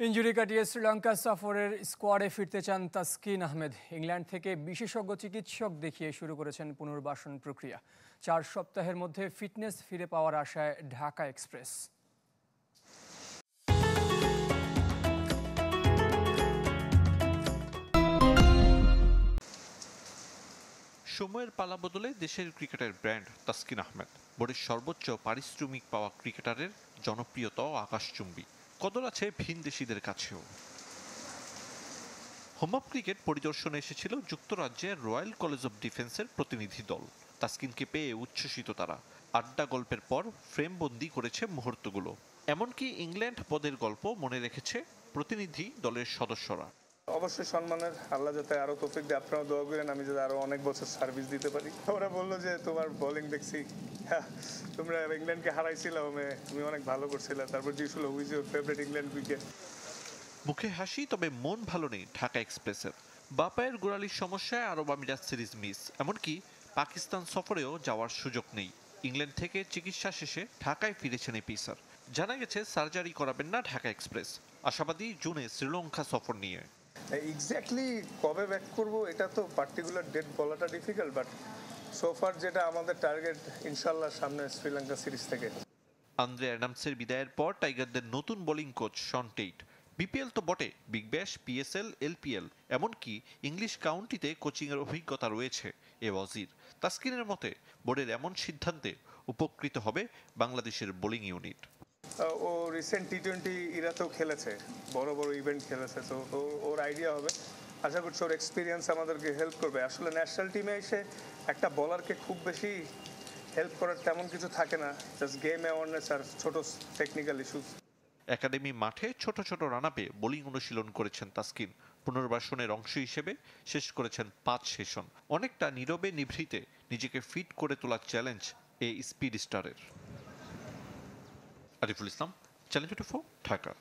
Injury কাটিয়ে শ্রীলঙ্কা সফরের স্কোয়াডে ফিরতে চান তাসকিন আহমেদ। ইংল্যান্ড থেকে বিশেষজ্ঞ চিকিৎসক দেখিয়ে শুরু করেছেন পুনর্বাসন প্রক্রিয়া। 4 সপ্তাহের মধ্যে ফিটনেস ফিরে পাওয়ার আশায় ঢাকা এক্সপ্রেস। সময়ের পালা বদলে দেশের ক্রিকেটের ব্র্যান্ড তাসকিন আহমেদ। বোর্ডের সর্বোচ্চ পারিশ্রমিক পাওয়া ক্রিকেটারের জনপ্রিয়তাও আকাশচুম্বী, কদর আছে ভিনদেশীদের কাছেও। হোম অফ ক্রিকেট পরিদর্শনে এসেছিল যুক্তরাজ্যের রয়্যাল কলেজ অব ডিফেন্সের প্রতিনিধি দল। তাসকিনকে পেয়ে উচ্ছ্বসিত তারা। আড্ডা গল্পের পর ফ্রেমবন্দি করেছে মুহূর্তগুলো। এমনকি ইংল্যান্ড পদের গল্প মনে রেখেছে প্রতিনিধি দলের সদস্যরা। অবশ্যই সম্মানের, আল্লাহ যাতে আরো তৌফিক দিয়ে আপনারা দোয়া করেন আমি যাতে আরো অনেক বছর সার্ভিস দিতে পারি। ওরা বললো যে তোমার বোলিং দেখছি, তোমরা ইংল্যান্ডকে হারাইছিলে, তুমি অনেক ভালো করছিলে। তারপর জিজ্ঞেস হলো who's your favourite England wicket. মুখে হাসি, তবে মন ভালো নেই ঢাকা এক্সপ্রেসের। বাপায়ের গোড়ালির সমস্যায় আরব আমিরাত সিরিজ মিস, এমনকি পাকিস্তান সফরেও যাওয়ার সুযোগ নেই। ইংল্যান্ড থেকে চিকিৎসা শেষে ঢাকায় ফিরেছেন এই পেসার। জানা গেছে সার্জারি করাবেন না ঢাকা এক্সপ্রেস। আশাবাদী জুনে শ্রীলঙ্কা সফর নিয়ে। এক্স্যাক্টলি কবে ব্যাক করবো এটা তো পার্টিকুলার ডেট বলাটা ডিফিকাল্ট, বাট সোফার যেটা আমাদের টার্গেট ইনশাল্লাহ সামনে শ্রীলঙ্কা সিরিজ থেকে। আন্দ্রে অ্যাডামসের বিদায়ের পর টাইগারদের নতুন bowling coach Shaun Tait. BPL তো বটে, বিগ ব্যাশ, পিএসএল, এলপিএল, এমনকি ইংলিশ কাউন্টিতে কোচিংয়ের অভিজ্ঞতা রয়েছে এ ওয়াজির। তাসকিনের মতে বোর্ডের এমন সিদ্ধান্তে উপকৃত হবে বাংলাদেশের বোলিং ইউনিট। ও রিসেন্ট টি-20 ইরাতেও খেলেছে, বড় বড় ইভেন্ট খেলেছে, তো ওর আইডিয়া হবে। আশা করছি ওর এক্সপিরিয়েন্স আমাদেরকে হেল্প করবে। আসলে ন্যাশনাল টিমে এসে একটা বলারকে খুব বেশি হেল্প করার তেমন কিছু থাকে না, জাস্ট গেম অ্যাওয়ারনেস আর ছোট টেকনিক্যাল ইস্যুস। একাডেমি মাঠে ছোট ছোট রানাপে বোলিং অনুশীলন করেছেন তাসকিন। পুনর্বাসনের অংশ হিসেবে শেষ করেছেন 5 সেশন। অনেকটা নীরবে নিভৃতে নিজেকে ফিট করে তোলার চ্যালেঞ্জ এই স্পিড স্টারের। আরিফুল ইসলাম, চ্যালেঞ্জ 24, ঢাকা।